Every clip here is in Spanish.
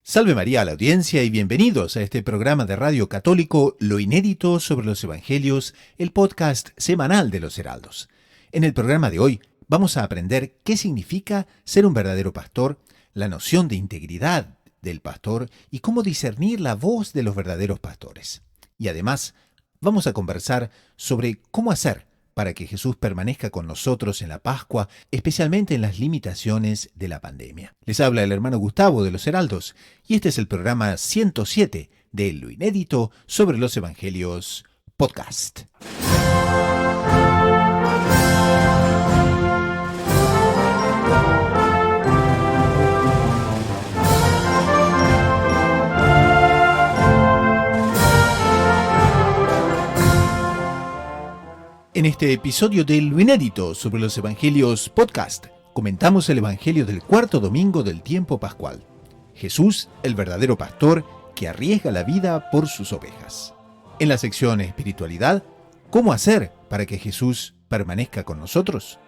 Salve María a la audiencia y bienvenidos a este programa de Radio Católico Lo Inédito sobre los Evangelios, el podcast semanal de los Heraldos. En el programa de hoy vamos a aprender qué significa ser un verdadero pastor, la noción de integridad del pastor y cómo discernir la voz de los verdaderos pastores. Y además vamos a conversar sobre cómo hacer para que Jesús permanezca con nosotros en la Pascua, especialmente en las limitaciones de la pandemia. Les habla el hermano Gustavo de los Heraldos, y este es el programa 107 de Lo Inédito sobre los Evangelios Podcast. En este episodio de Lo Inédito sobre los Evangelios Podcast, comentamos el Evangelio del cuarto domingo del tiempo pascual. Jesús, el verdadero pastor, que arriesga la vida por sus ovejas. En la sección Espiritualidad, ¿cómo hacer para que Jesús permanezca con nosotros?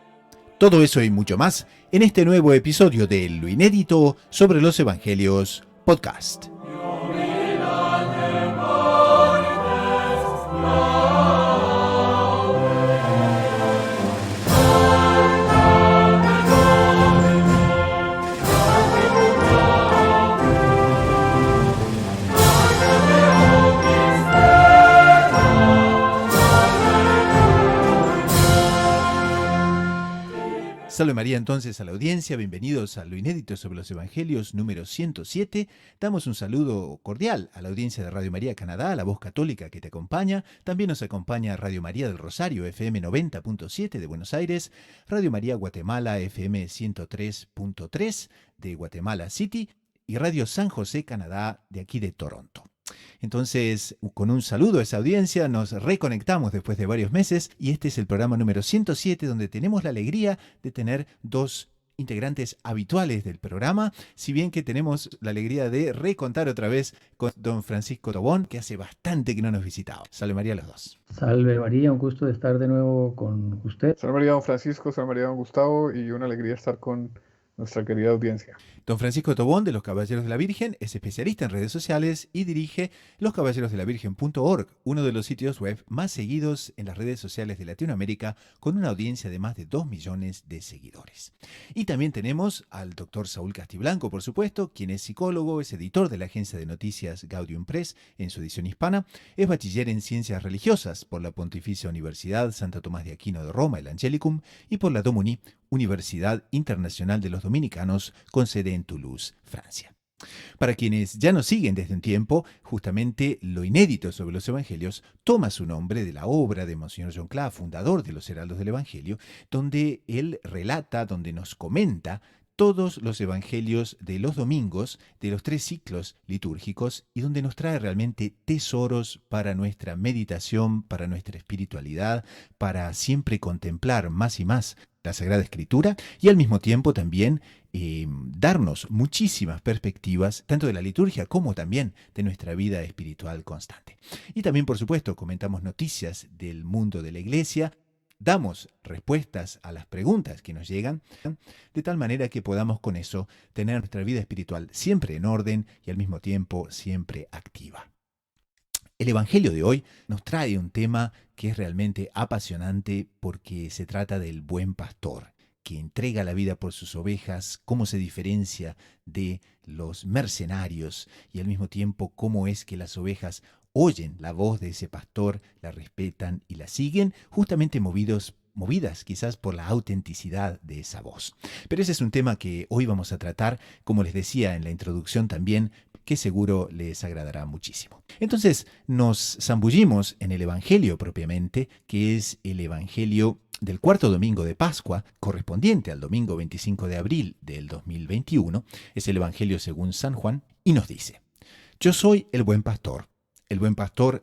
Todo eso y mucho más en este nuevo episodio de Lo Inédito sobre los Evangelios Podcast. Salve María entonces a la audiencia, bienvenidos a Lo Inédito sobre los Evangelios número 107. Damos un saludo cordial a la audiencia de Radio María Canadá, la voz católica que te acompaña. También nos acompaña Radio María del Rosario, FM 90.7 de Buenos Aires, Radio María Guatemala, FM 103.3 de Guatemala City y Radio San José Canadá de aquí de Toronto. Entonces, con un saludo a esa audiencia, nos reconectamos después de varios meses y este es el programa número 107 donde tenemos la alegría de tener dos integrantes habituales del programa, si bien que tenemos la alegría de recontar otra vez con don Francisco Tobón, que hace bastante que no nos visitaba. Salve María a los dos. Salve María, un gusto de estar de nuevo con usted. Salve María, don Francisco, salve María, don Gustavo, y una alegría estar con nuestra querida audiencia. Don Francisco Tobón de los Caballeros de la Virgen es especialista en redes sociales y dirige loscaballerosdelavirgen.org, uno de los sitios web más seguidos en las redes sociales de Latinoamérica, con una audiencia de más de 2 millones de seguidores. Y también tenemos al doctor Saúl Castiblanco, por supuesto, quien es psicólogo, es editor de la agencia de noticias Gaudium Press en su edición hispana, es bachiller en Ciencias Religiosas por la Pontificia Universidad Santo Tomás de Aquino de Roma, el Angelicum, y por la Domuni, Universidad Internacional de los Dominicanos, con sede en Toulouse, Francia. Para quienes ya nos siguen desde un tiempo, justamente Lo Inédito sobre los Evangelios toma su nombre de la obra de Monseñor John Clough, fundador de los Heraldos del Evangelio, donde él relata, donde nos comenta todos los evangelios de los domingos de los 3 ciclos litúrgicos y donde nos trae realmente tesoros para nuestra meditación, para nuestra espiritualidad, para siempre contemplar más y más la Sagrada Escritura y al mismo tiempo también darnos muchísimas perspectivas, tanto de la liturgia como también de nuestra vida espiritual constante. Y también, por supuesto, comentamos noticias del mundo de la Iglesia, damos respuestas a las preguntas que nos llegan, de tal manera que podamos con eso tener nuestra vida espiritual siempre en orden y al mismo tiempo siempre activa. El Evangelio de hoy nos trae un tema que es realmente apasionante porque se trata del buen pastor, que entrega la vida por sus ovejas, cómo se diferencia de los mercenarios y al mismo tiempo cómo es que las ovejas oyen la voz de ese pastor, la respetan y la siguen, justamente movidas quizás por la autenticidad de esa voz. Pero ese es un tema que hoy vamos a tratar, como les decía en la introducción también, que seguro les agradará muchísimo. Entonces nos zambullimos en el Evangelio propiamente, que es el Evangelio del cuarto domingo de Pascua, correspondiente al domingo 25 de abril del 2021, es el Evangelio según San Juan, y nos dice: Yo soy el buen pastor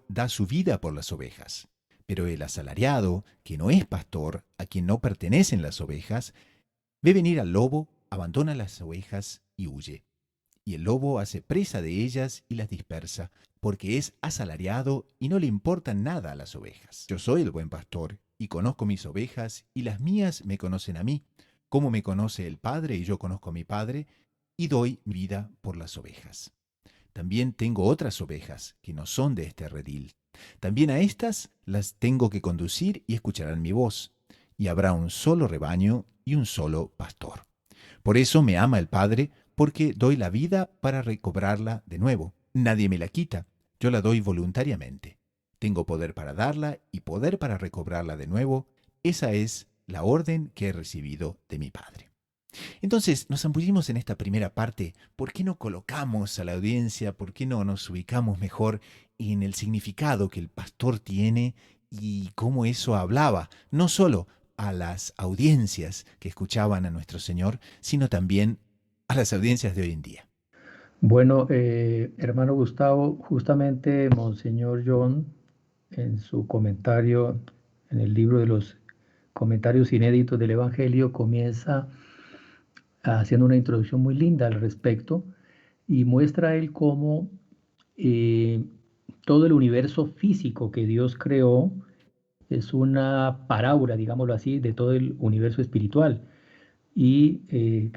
da su vida por las ovejas, pero el asalariado, que no es pastor, a quien no pertenecen las ovejas, ve venir al lobo, abandona las ovejas y huye. Y el lobo hace presa de ellas y las dispersa, porque es asalariado y no le importan nada a las ovejas. Yo soy el buen pastor, y conozco mis ovejas, y las mías me conocen a mí, como me conoce el Padre y yo conozco a mi Padre, y doy mi vida por las ovejas. también tengo otras ovejas que no son de este redil. También a estas las tengo que conducir y escucharán mi voz, y habrá un solo rebaño y un solo pastor. Por eso me ama el Padre, porque doy la vida para recobrarla de nuevo. Nadie me la quita, yo la doy voluntariamente. Tengo poder para darla y poder para recobrarla de nuevo. Esa es la orden que he recibido de mi Padre. Entonces, nos zambullimos en esta primera parte. ¿Por qué no colocamos a la audiencia? ¿Por qué no nos ubicamos mejor en el significado que el pastor tiene y cómo eso hablaba, no solo a las audiencias que escuchaban a nuestro Señor, sino también a las audiencias de hoy en día? Bueno, hermano Gustavo, justamente Monseñor John, en su comentario, en el libro de los comentarios inéditos del Evangelio, comienza haciendo una introducción muy linda al respecto y muestra él cómo eh, todo el universo físico que Dios creó es una parábola, digámoslo así, de todo el universo espiritual. Y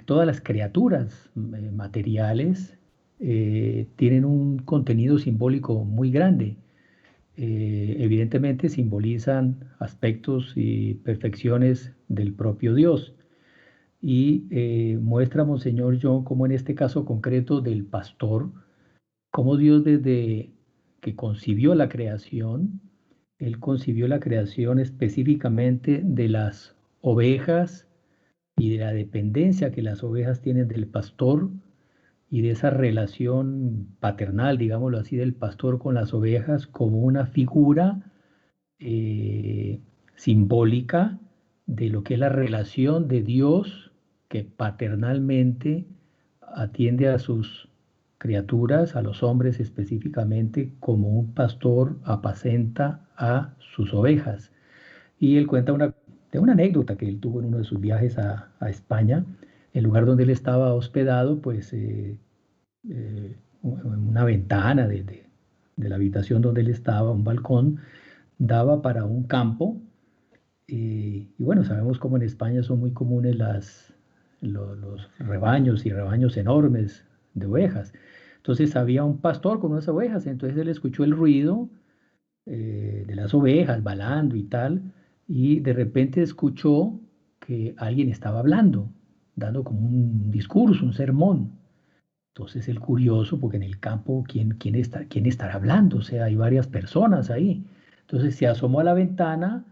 todas las criaturas materiales tienen un contenido simbólico muy grande. Evidentemente simbolizan aspectos y perfecciones del propio Dios. Y muestra Monseñor John, como en este caso concreto del pastor, cómo Dios desde que concibió la creación, Él concibió la creación específicamente de las ovejas y de la dependencia que las ovejas tienen del pastor y de esa relación paternal, digámoslo así, del pastor con las ovejas como una figura eh, simbólica de lo que es la relación de Dios que paternalmente atiende a sus criaturas, a los hombres específicamente, como un pastor apacenta a sus ovejas. Y él cuenta de una anécdota que él tuvo en uno de sus viajes a España. El lugar donde él estaba hospedado, pues una ventana de la habitación donde él estaba, un balcón, daba para un campo. Y bueno, sabemos cómo en España son muy comunes los rebaños y rebaños enormes de ovejas. Entonces había un pastor con unas ovejas, entonces él escuchó el ruido de las ovejas balando y tal, y de repente escuchó que alguien estaba hablando, dando como un discurso, un sermón. Entonces el curioso, porque en el campo, ¿quién estará hablando? O sea, hay varias personas ahí. Entonces se asomó a la ventana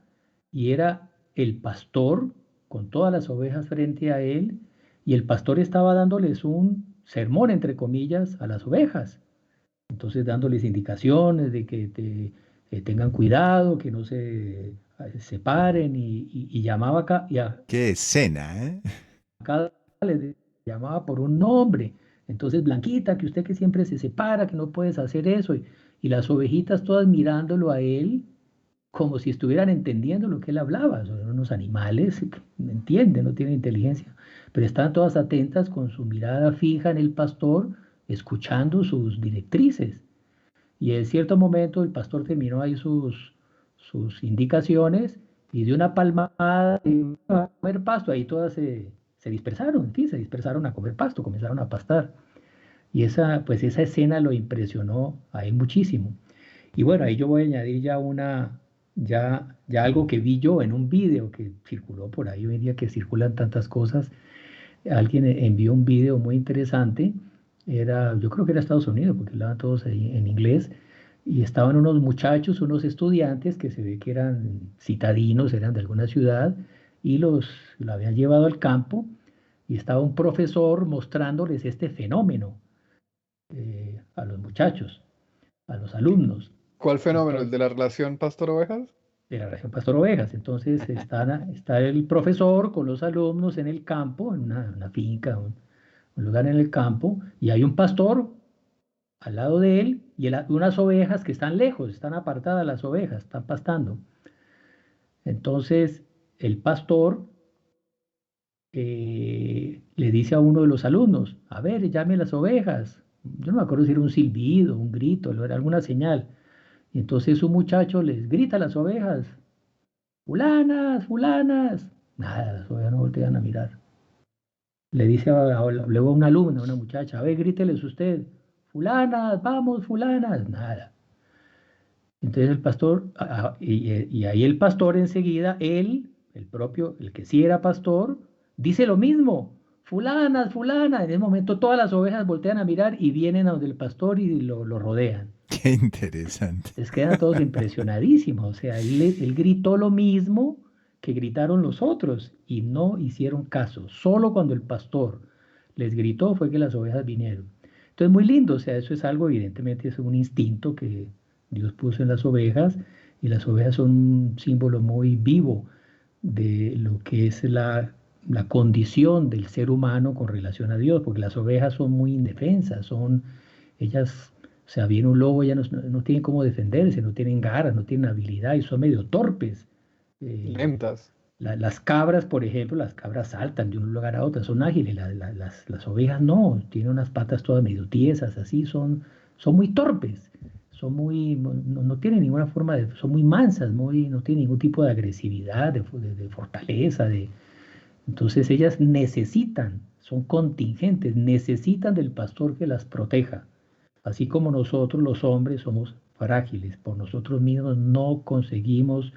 y era el pastor con todas las ovejas frente a él, y el pastor estaba dándoles un sermón, entre comillas, a las ovejas. Entonces dándoles indicaciones de que tengan cuidado, que no se separen, y llamaba acá, ¡Qué escena, eh! cada le llamaba por un nombre. Entonces, Blanquita, que usted que siempre se separa, que no puedes hacer eso. Y las ovejitas todas mirándolo a él como si estuvieran entendiendo lo que él hablaba. Son unos animales que no entienden, no tienen inteligencia, pero están todas atentas con su mirada fija en el pastor, escuchando sus directrices. Y en cierto momento el pastor terminó ahí sus indicaciones y de una palmada a comer pasto. Ahí todas se dispersaron, en fin, se dispersaron a comer pasto, comenzaron a pastar. Y pues esa escena lo impresionó a él muchísimo. Y bueno, ahí yo voy a añadir ya algo que vi yo en un video que circuló por ahí hoy en día, que circulan tantas cosas. Alguien envió un video muy interesante. Yo creo que era Estados Unidos, porque hablaban todos ahí en inglés. Y estaban unos muchachos, unos estudiantes que se ve que eran citadinos, eran de alguna ciudad, y lo habían llevado al campo. Y estaba un profesor mostrándoles este fenómeno a los muchachos, a los alumnos. ¿Cuál fenómeno? ¿El de Entonces, la relación pastor-ovejas? de la región Pastor Ovejas. Entonces está el profesor con los alumnos en el campo, en una finca, un lugar en el campo, y hay un pastor al lado de él y unas ovejas que están lejos, están apartadas las ovejas, están pastando. Entonces el pastor le dice a uno de los alumnos, a ver, llame las ovejas. Yo no me acuerdo si era un silbido, un grito, era alguna señal. Y entonces un muchacho les grita a las ovejas, fulanas, fulanas. Nada, las ovejas no voltean a mirar. Le dice luego a una alumna, a una muchacha, a ver, gríteles usted, fulanas, vamos, fulanas, nada. Entonces el pastor, y ahí el pastor enseguida, él, el propio, el que sí era pastor, dice lo mismo, fulanas, fulanas. En ese momento todas las ovejas voltean a mirar y vienen a donde el pastor y lo rodean. Qué interesante. Les quedan todos impresionadísimos. O sea, él gritó lo mismo que gritaron los otros y no hicieron caso. Solo cuando el pastor les gritó fue que las ovejas vinieron. Entonces, muy lindo. O sea, eso es algo, evidentemente, es un instinto que Dios puso en las ovejas y las ovejas son un símbolo muy vivo de lo que es la condición del ser humano con relación a Dios, porque las ovejas son muy indefensas, ellas, o sea, viene un lobo, ellas no tienen cómo defenderse, no tienen garras, no tienen habilidad y son medio torpes. Eh, Lentas. las cabras, por ejemplo, las cabras saltan de un lugar a otro, son ágiles, las ovejas no, tienen unas patas todas medio tiesas, así, son muy torpes, no tienen ninguna forma son muy mansas, no tienen ningún tipo de agresividad, de fortaleza, entonces ellas necesitan, son contingentes, necesitan del pastor que las proteja. Así como nosotros los hombres somos frágiles, por nosotros mismos no conseguimos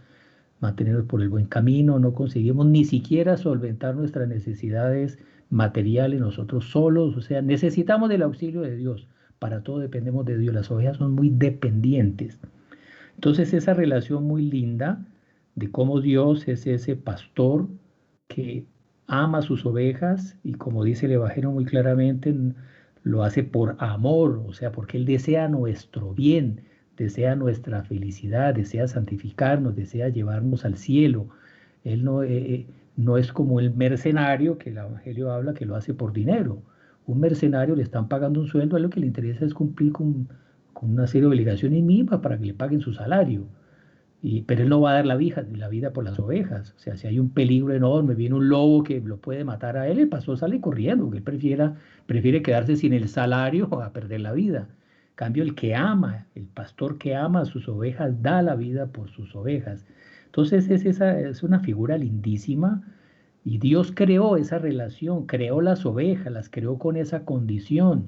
mantenernos por el buen camino, no conseguimos ni siquiera solventar nuestras necesidades materiales nosotros solos, o sea, necesitamos del auxilio de Dios. Para todo dependemos de Dios. Las ovejas son muy dependientes. Entonces esa relación muy linda de cómo Dios es ese pastor que ama a sus ovejas y como dice el Evangelio muy claramente, lo hace por amor, o sea, porque Él desea nuestro bien, desea nuestra felicidad, desea santificarnos, desea llevarnos al cielo. Él no es como el mercenario que el Evangelio habla que lo hace por dinero. Un mercenario le están pagando un sueldo, a él lo que le interesa es cumplir con una serie de obligaciones mínimas para que le paguen su salario. Pero él no va a dar la vida por las ovejas. O sea, si hay un peligro enorme, viene un lobo que lo puede matar a él, el pastor sale corriendo, porque él prefiere quedarse sin el salario a perder la vida. En cambio, el que ama, el pastor que ama a sus ovejas, da la vida por sus ovejas. Entonces, es una figura lindísima y Dios creó esa relación, creó las ovejas, las creó con esa condición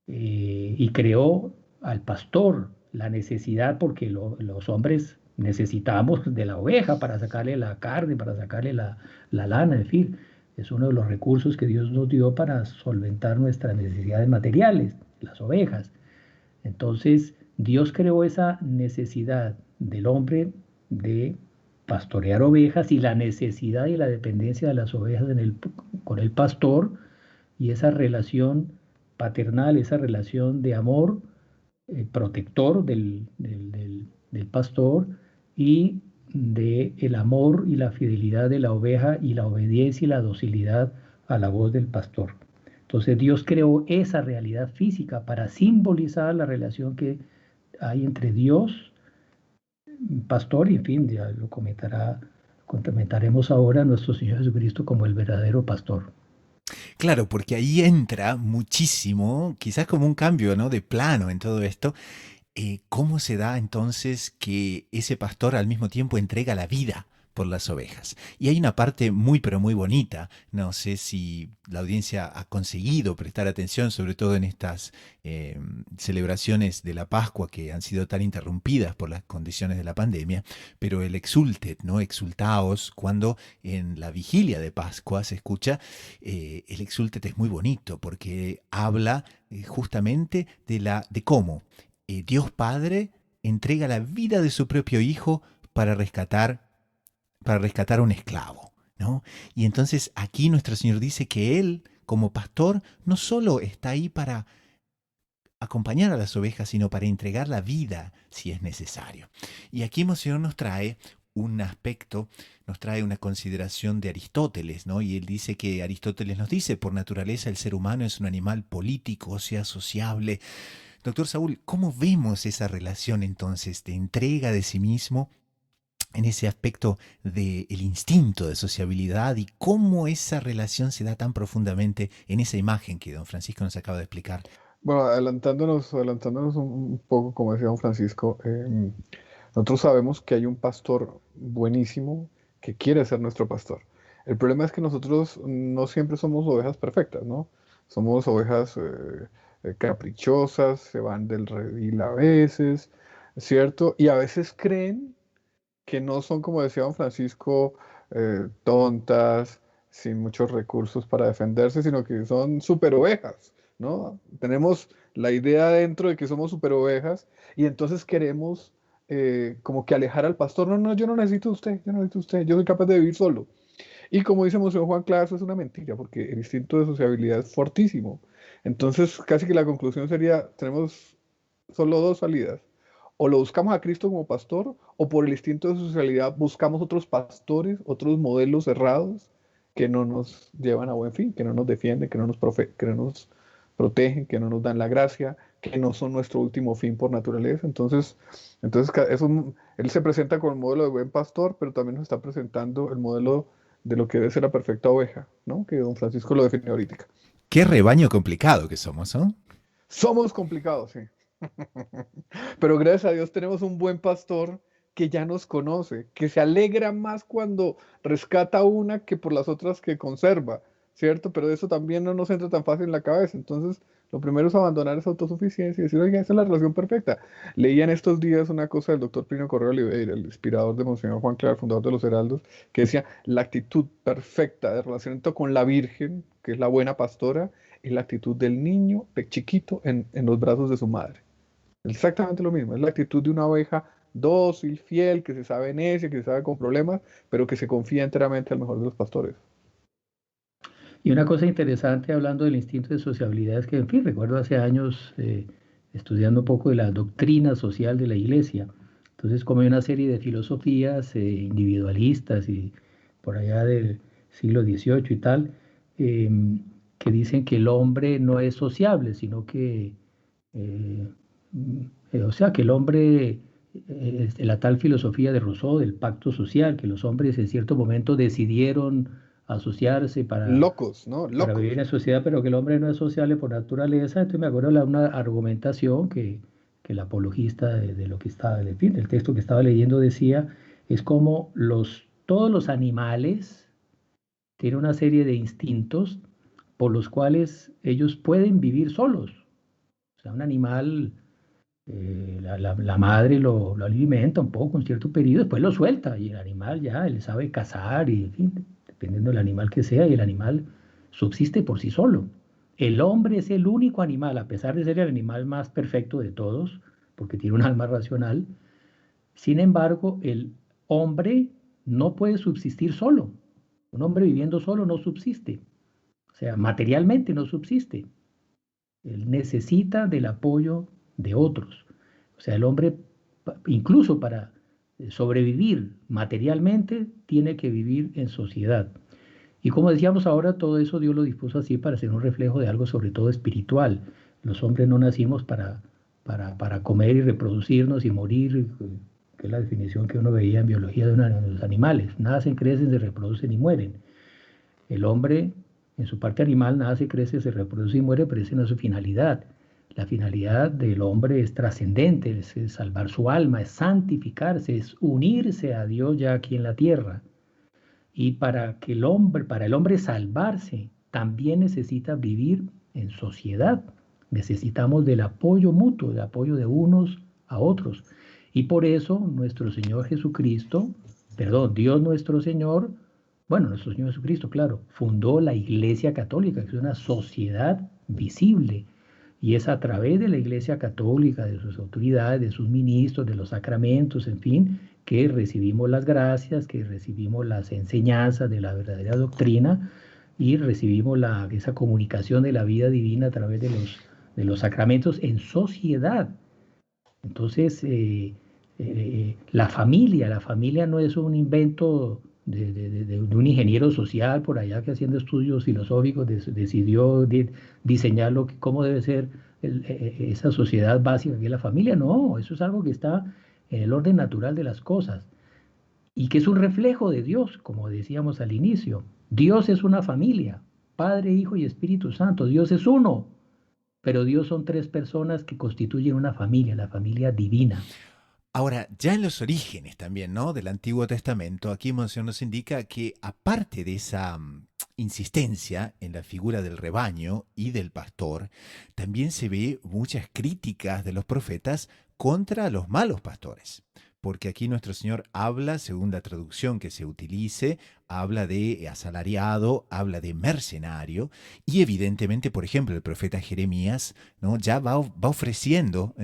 y creó al pastor la necesidad, porque los hombres necesitamos de la oveja para sacarle la carne, para sacarle la lana, en fin, es uno de los recursos que Dios nos dio para solventar nuestras necesidades materiales, las ovejas. Entonces, Dios creó esa necesidad del hombre de pastorear ovejas y la necesidad y la dependencia de las ovejas con el pastor y esa relación paternal, esa relación de amor protector del pastor y de el amor y la fidelidad de la oveja y la obediencia y la docilidad a la voz del pastor. Entonces Dios creó esa realidad física para simbolizar la relación que hay entre Dios, pastor, y en fin, ya comentaremos ahora a nuestro Señor Jesucristo como el verdadero pastor. Claro, porque ahí entra muchísimo, quizás como un cambio, ¿no?, de plano en todo esto. ¿Cómo se da entonces que ese pastor al mismo tiempo entrega la vida por las ovejas? Y hay una parte muy pero muy bonita, no sé si la audiencia ha conseguido prestar atención, sobre todo en estas celebraciones de la Pascua que han sido tan interrumpidas por las condiciones de la pandemia, pero el exultet, ¿no? Exultaos, cuando en la vigilia de Pascua se escucha, el exultet es muy bonito porque habla justamente de cómo Dios Padre entrega la vida de su propio Hijo para rescatar a un esclavo, ¿no? Y entonces aquí nuestro Señor dice que Él, como pastor, no solo está ahí para acompañar a las ovejas, sino para entregar la vida si es necesario. Y aquí el Señor nos trae un aspecto, nos trae una consideración de Aristóteles, ¿no? Y él dice que Aristóteles nos dice, por naturaleza el ser humano es un animal político, o sea, sociable. Doctor Saúl, ¿cómo vemos esa relación entonces de entrega de sí mismo en ese aspecto del instinto de sociabilidad y cómo esa relación se da tan profundamente en esa imagen que don Francisco nos acaba de explicar? Bueno, adelantándonos un poco, como decía don Francisco, nosotros sabemos que hay un pastor buenísimo que quiere ser nuestro pastor. El problema es que nosotros no siempre somos ovejas perfectas, ¿no? Somos ovejas caprichosas, se van del redil a veces, ¿cierto? Y a veces creen que no son, como decía don Francisco, tontas, sin muchos recursos para defenderse, sino que son super ovejas, ¿no? Tenemos la idea dentro de que somos super ovejas y entonces queremos como que alejar al pastor. No, no, yo no necesito usted, yo no necesito usted, yo soy capaz de vivir solo. Y como dice Monseñor Juan Clara, eso es una mentira, porque el instinto de sociabilidad es fortísimo. Entonces, casi que la conclusión sería, tenemos solo dos salidas. O lo buscamos a Cristo como pastor, o por el instinto de socialidad buscamos otros pastores, otros modelos cerrados que no nos llevan a buen fin, que no nos defienden, que no nos protegen, que no nos dan la gracia, que no son nuestro último fin por naturaleza. Entonces él se presenta con el modelo de buen pastor, pero también nos está presentando el modelo de lo que debe ser la perfecta oveja, ¿no? Que don Francisco lo definió ahorita. Qué rebaño complicado que somos, ¿no? Somos complicados, sí. Pero gracias a Dios tenemos un buen pastor que ya nos conoce, que se alegra más cuando rescata una que por las otras que conserva, ¿cierto? Pero eso también no nos entra tan fácil en la cabeza. Entonces, lo primero es abandonar esa autosuficiencia y decir, oiga, esa es la relación perfecta. Leía en estos días una cosa del doctor Plinio Correa Oliveira, el inspirador de Monseñor Juan Clar, fundador de los Heraldos, que decía, la actitud perfecta de relacionamiento con la Virgen, que es la buena pastora, es la actitud del niño chiquito en los brazos de su madre. Exactamente lo mismo, es la actitud de una oveja dócil, fiel, que se sabe necia, que se sabe con problemas, pero que se confía enteramente al mejor de los pastores. Y una cosa interesante hablando del instinto de sociabilidad es que, en fin, recuerdo hace años estudiando un poco de la doctrina social de la iglesia. Entonces, como hay una serie de filosofías individualistas y por allá del siglo XVIII y tal, em, que dicen que el hombre no es sociable, sino que, eh, o sea, que el hombre, la tal filosofía de Rousseau, del pacto social, que los hombres en cierto momento decidieron asociarse Locos, ¿no? para vivir Locos. en sociedad, pero que el hombre no es sociable por naturaleza. Entonces me acuerdo de una argumentación que el apologista de lo que estaba, en fin, del texto que estaba leyendo decía, es como todos los animales tienen una serie de instintos por los cuales ellos pueden vivir solos. O sea, un animal, la madre lo alimenta un poco en cierto periodo, después lo suelta y el animal ya, él sabe cazar y, en fin, dependiendo del animal que sea, y el animal subsiste por sí solo. El hombre es el único animal, a pesar de ser el animal más perfecto de todos, porque tiene un alma racional, sin embargo, el hombre no puede subsistir solo. Un hombre viviendo solo no subsiste, o sea, materialmente no subsiste. Él necesita del apoyo de otros. O sea, el hombre, incluso para sobrevivir materialmente, tiene que vivir en sociedad. Y como decíamos ahora, todo eso Dios lo dispuso así para ser un reflejo de algo sobre todo espiritual. Los hombres no nacimos para comer y reproducirnos y morir, que es la definición que uno veía en biología de los animales. Nacen, crecen, se reproducen y mueren. El hombre, en su parte animal, nace, crece, se reproduce y muere, pero esa no es su finalidad. La finalidad del hombre es trascendente, es salvar su alma, es santificarse, es unirse a Dios ya aquí en la tierra. Y para el hombre salvarse, también necesita vivir en sociedad. Necesitamos del apoyo mutuo, del apoyo de unos a otros. Y por eso nuestro Señor Jesucristo, perdón, Dios nuestro Señor, bueno, nuestro Señor Jesucristo, claro, fundó la Iglesia Católica, que es una sociedad visible. Y es a través de la Iglesia Católica, de sus autoridades, de sus ministros, de los sacramentos, en fin, que recibimos las gracias, que recibimos las enseñanzas de la verdadera doctrina y recibimos esa comunicación de la vida divina a través de los sacramentos en sociedad. Entonces, la familia no es un invento de un ingeniero social por allá que haciendo estudios filosóficos decidió diseñar cómo debe ser esa sociedad básica que es la familia. No, eso es algo que está en el orden natural de las cosas y que es un reflejo de Dios, como decíamos al inicio. Dios es una familia, Padre, Hijo y Espíritu Santo. Dios es uno, pero Dios son tres personas que constituyen una familia, la familia divina. Ahora, ya en los orígenes también, ¿no? Del Antiguo Testamento, aquí Monseñor nos indica que aparte de esa insistencia en la figura del rebaño y del pastor, también se ve muchas críticas de los profetas contra los malos pastores. Porque aquí nuestro Señor habla, según la traducción que se utilice, habla de asalariado, habla de mercenario, y evidentemente, por ejemplo, el profeta Jeremías, ¿no? Ya va ofreciendo,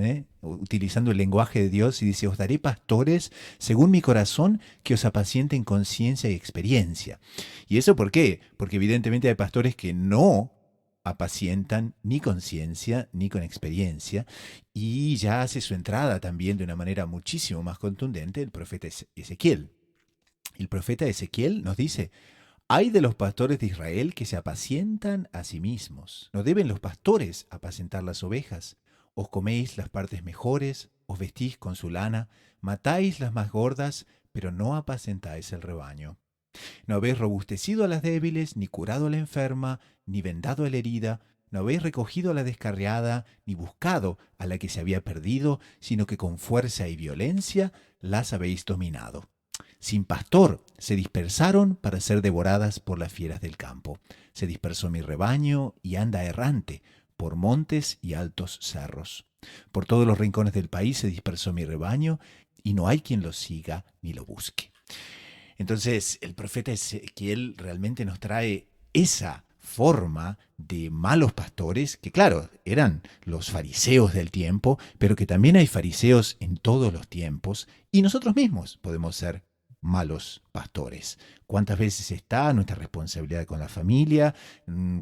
utilizando el lenguaje de Dios, y dice: os daré pastores según mi corazón, que os apacienten con ciencia y experiencia. ¿Y eso por qué? Porque evidentemente hay pastores que no apacientan ni con ciencia ni con experiencia, y ya hace su entrada también de una manera muchísimo más contundente el profeta Ezequiel. El profeta Ezequiel nos dice: hay de los pastores de Israel que se apacientan a sí mismos. ¿No deben los pastores apacentar las ovejas? Os coméis las partes mejores, os vestís con su lana, matáis las más gordas, pero no apacentáis el rebaño. No habéis robustecido a las débiles, ni curado a la enferma, ni vendado a la herida, no habéis recogido a la descarriada, ni buscado a la que se había perdido, sino que con fuerza y violencia las habéis dominado. Sin pastor se dispersaron para ser devoradas por las fieras del campo. Se dispersó mi rebaño y anda errante por montes y altos cerros. Por todos los rincones del país se dispersó mi rebaño, y no hay quien lo siga ni lo busque. Entonces, el profeta Ezequiel realmente nos trae esa forma de malos pastores, que claro, eran los fariseos del tiempo, pero que también hay fariseos en todos los tiempos, y nosotros mismos podemos ser malos pastores. ¿Cuántas veces está nuestra responsabilidad con la familia?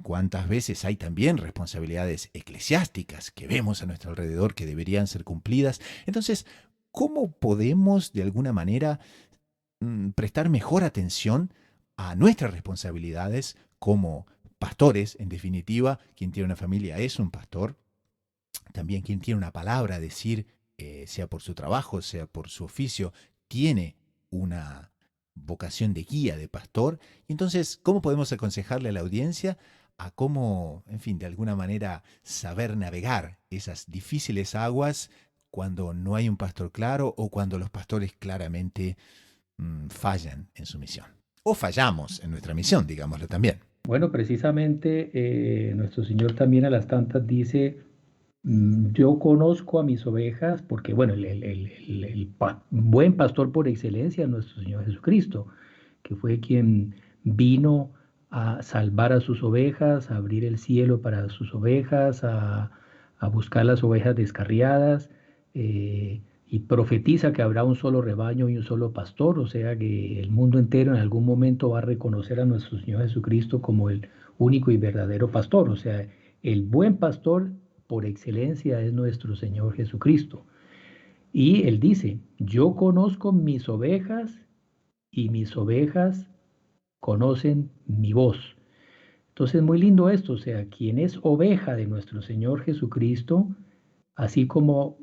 ¿Cuántas veces hay también responsabilidades eclesiásticas que vemos a nuestro alrededor que deberían ser cumplidas? Entonces, ¿cómo podemos de alguna manera prestar mejor atención a nuestras responsabilidades como pastores? En definitiva, quien tiene una familia es un pastor. También quien tiene una palabra a decir, sea por su trabajo, sea por su oficio, tiene una vocación de guía, de pastor. Y entonces, ¿cómo podemos aconsejarle a la audiencia a cómo, en fin, de alguna manera saber navegar esas difíciles aguas cuando no hay un pastor claro, o cuando los pastores claramente fallan en su misión? O fallamos en nuestra misión, digámoslo también. Bueno, precisamente nuestro Señor también a las tantas dice: yo conozco a mis ovejas, porque bueno, el buen pastor por excelencia es nuestro Señor Jesucristo, que fue quien vino a salvar a sus ovejas, a abrir el cielo para sus ovejas, a buscar las ovejas descarriadas, y profetiza que habrá un solo rebaño y un solo pastor, o sea que el mundo entero en algún momento va a reconocer a nuestro Señor Jesucristo como el único y verdadero pastor, o sea, el buen pastor por excelencia es nuestro Señor Jesucristo. Y Él dice: yo conozco mis ovejas y mis ovejas conocen mi voz. Entonces, muy lindo esto, o sea, quien es oveja de nuestro Señor Jesucristo, así como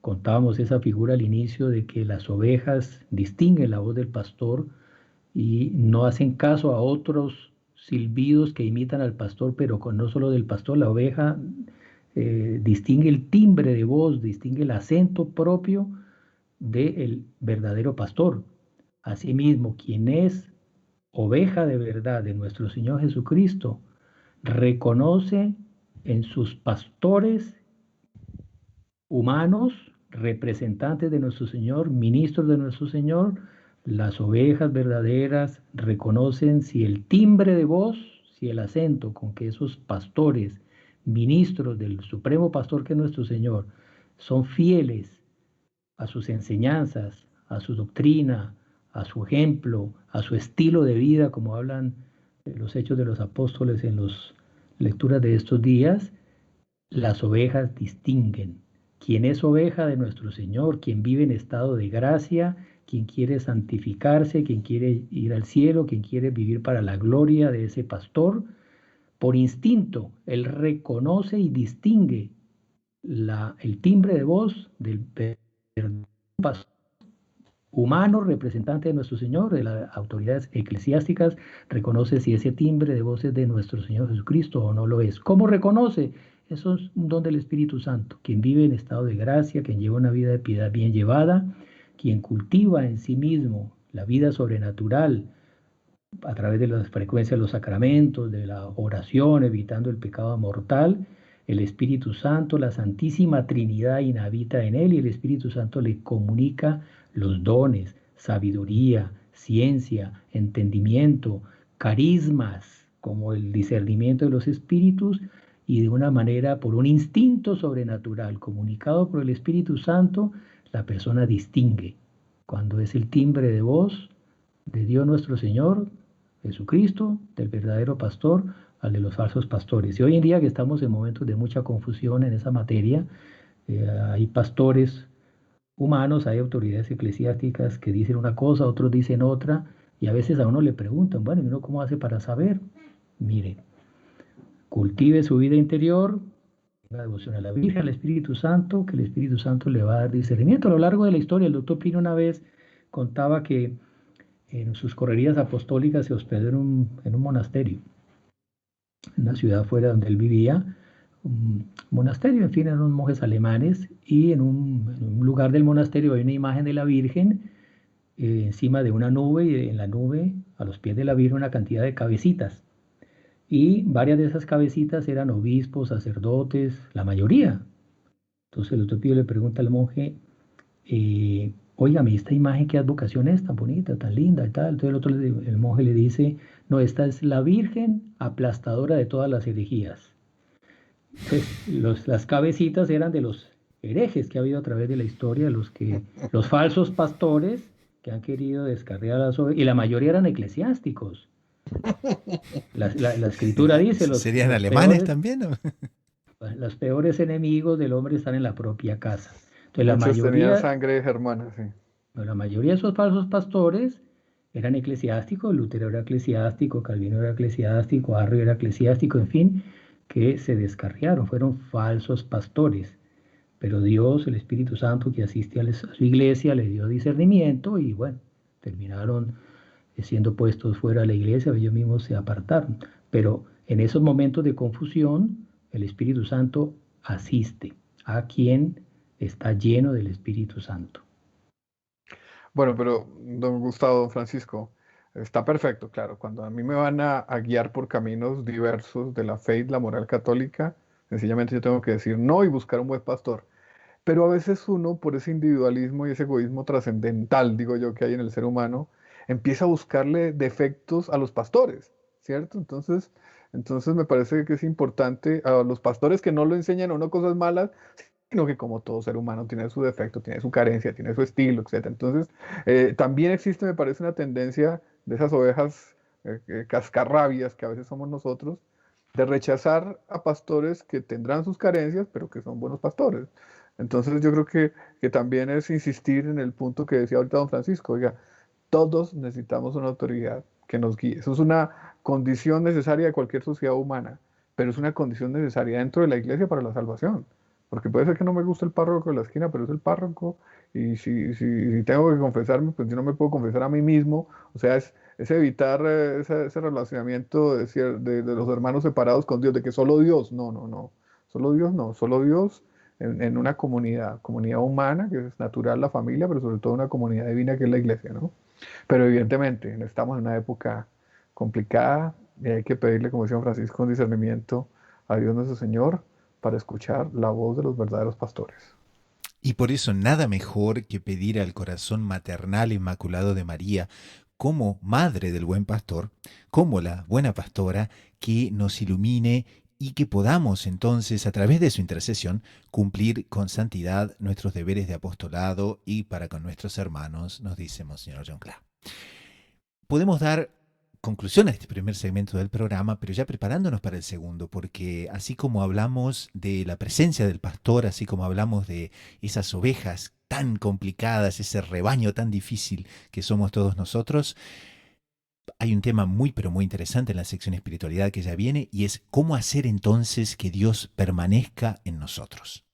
contábamos esa figura al inicio de que las ovejas distinguen la voz del pastor y no hacen caso a otros silbidos que imitan al pastor, pero con no solo del pastor, la oveja distingue el timbre de voz, distingue el acento propio del verdadero pastor. Asimismo, quien es oveja de verdad de nuestro Señor Jesucristo, reconoce en sus pastores humanos, representantes de nuestro Señor, ministros de nuestro Señor, las ovejas verdaderas reconocen si el timbre de voz, si el acento con que esos pastores, ministros del Supremo Pastor que es nuestro Señor, son fieles a sus enseñanzas, a su doctrina, a su ejemplo, a su estilo de vida, como hablan los Hechos de los Apóstoles en las lecturas de estos días. Las ovejas distinguen quién es oveja de nuestro Señor, quien vive en estado de gracia, quien quiere santificarse, quien quiere ir al cielo, quien quiere vivir para la gloria de ese pastor. Por instinto, él reconoce y distingue el timbre de voz del pastor humano, representante de nuestro Señor, de las autoridades eclesiásticas, reconoce si ese timbre de voz es de nuestro Señor Jesucristo o no lo es. ¿Cómo reconoce? Eso es un don del Espíritu Santo, quien vive en estado de gracia, quien lleva una vida de piedad bien llevada, quien cultiva en sí mismo la vida sobrenatural a través de la frecuencia de los sacramentos, de la oración, evitando el pecado mortal. El Espíritu Santo, la Santísima Trinidad inhabita en él y el Espíritu Santo le comunica los dones, sabiduría, ciencia, entendimiento, carismas, como el discernimiento de los espíritus, y de una manera, por un instinto sobrenatural comunicado por el Espíritu Santo, la persona distingue cuando es el timbre de voz de Dios nuestro Señor, Jesucristo, del verdadero pastor, al de los falsos pastores. Y hoy en día que estamos en momentos de mucha confusión en esa materia, hay pastores humanos, hay autoridades eclesiásticas que dicen una cosa, otros dicen otra, y a veces a uno le preguntan, bueno, ¿y uno cómo hace para saber? Mire, cultive su vida interior, la devoción a la Virgen, al Espíritu Santo, que el Espíritu Santo le va a dar discernimiento. A lo largo de la historia, el doctor Pino una vez contaba que en sus correrías apostólicas se hospedó en un monasterio, en una ciudad fuera donde él vivía, un monasterio, en fin, eran unos monjes alemanes, y en un lugar del monasterio hay una imagen de la Virgen encima de una nube, y en la nube, a los pies de la Virgen, una cantidad de cabecitas. Y varias de esas cabecitas eran obispos, sacerdotes, la mayoría. Entonces el otro Pío le pregunta al monje, óigame, esta imagen, ¿qué advocación es tan bonita, tan linda y tal? Entonces el monje le dice, no, esta es la Virgen aplastadora de todas las herejías. Entonces las cabecitas eran de los herejes que ha habido a través de la historia, los falsos pastores que han querido descarriar las ovejas, y la mayoría eran eclesiásticos. La escritura dice, ¿Serían alemanes también? los peores enemigos del hombre están en la propia casa. Entonces, Muchos tenían sangre germana, sí. La mayoría de esos falsos pastores eran eclesiásticos, Lutero era eclesiástico, Calvino era eclesiástico, Arrio era eclesiástico, en fin, que se descarriaron, fueron falsos pastores. Pero Dios, el Espíritu Santo que asiste a su iglesia, le dio discernimiento y bueno, terminaron siendo puestos fuera de la iglesia, ellos mismos se apartaron. Pero en esos momentos de confusión, el Espíritu Santo asiste a quien está lleno del Espíritu Santo. Bueno, pero don Gustavo, don Francisco, está perfecto, claro. Cuando a mí me van a guiar por caminos diversos de la fe y la moral católica, sencillamente yo tengo que decir no y buscar un buen pastor. Pero a veces uno, por ese individualismo y ese egoísmo trascendental, digo yo, que hay en el ser humano, empieza a buscarle defectos a los pastores, ¿cierto? Entonces me parece que es importante a los pastores que no lo enseñan a uno cosas malas, sino que como todo ser humano tiene su defecto, tiene su carencia, tiene su estilo, etc. Entonces, también existe, me parece, una tendencia de esas ovejas cascarrabias que a veces somos nosotros, de rechazar a pastores que tendrán sus carencias, pero que son buenos pastores. Entonces yo creo que también es insistir en el punto que decía ahorita don Francisco, oiga, todos necesitamos una autoridad que nos guíe. Eso es una condición necesaria de cualquier sociedad humana, pero es una condición necesaria dentro de la iglesia para la salvación. Porque puede ser que no me guste el párroco de la esquina, pero es el párroco, y si tengo que confesarme, pues yo no me puedo confesar a mí mismo. O sea, es evitar ese relacionamiento de los hermanos separados con Dios, de que solo Dios, no, solo Dios no, solo Dios en una comunidad humana, que es natural la familia, pero sobre todo una comunidad divina que es la iglesia, ¿no? Pero evidentemente estamos en una época complicada y hay que pedirle, como decía Francisco, un discernimiento a Dios nuestro Señor para escuchar la voz de los verdaderos pastores. Y por eso nada mejor que pedir al corazón maternal inmaculado de María, como madre del buen pastor, como la buena pastora, que nos ilumine y que podamos entonces, a través de su intercesión, cumplir con santidad nuestros deberes de apostolado y para con nuestros hermanos, nos dice Monseñor John Clark. Podemos dar conclusión a este primer segmento del programa, pero ya preparándonos para el segundo, porque así como hablamos de la presencia del pastor, así como hablamos de esas ovejas tan complicadas, ese rebaño tan difícil que somos todos nosotros, hay un tema muy pero muy interesante en la sección espiritualidad que ya viene, y es cómo hacer entonces que Dios permanezca en nosotros.